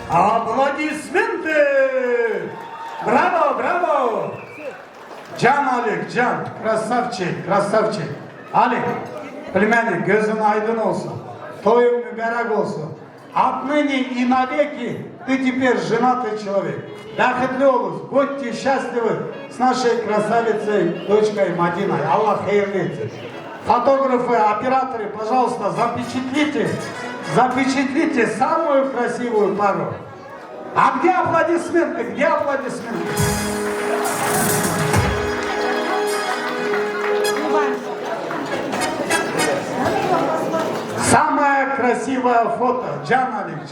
Аплодисменты! Браво, браво! Can Alik, Can, krasavçik, krasavçik. Alik, племянник, gözün aydın olsun. Toyun mübarek olsun. Отныне и навеки ты теперь женатый человек. Бақытлы олыңыз, будьте счастливы с нашей красавицей, дочкой Мадиной. Аллах хайырлы етсін. Фотографы, операторы, пожалуйста, запечатлите самую красивую пару. А где аплодисменты? Где аплодисменты? Самое красивое фото. Can Alik.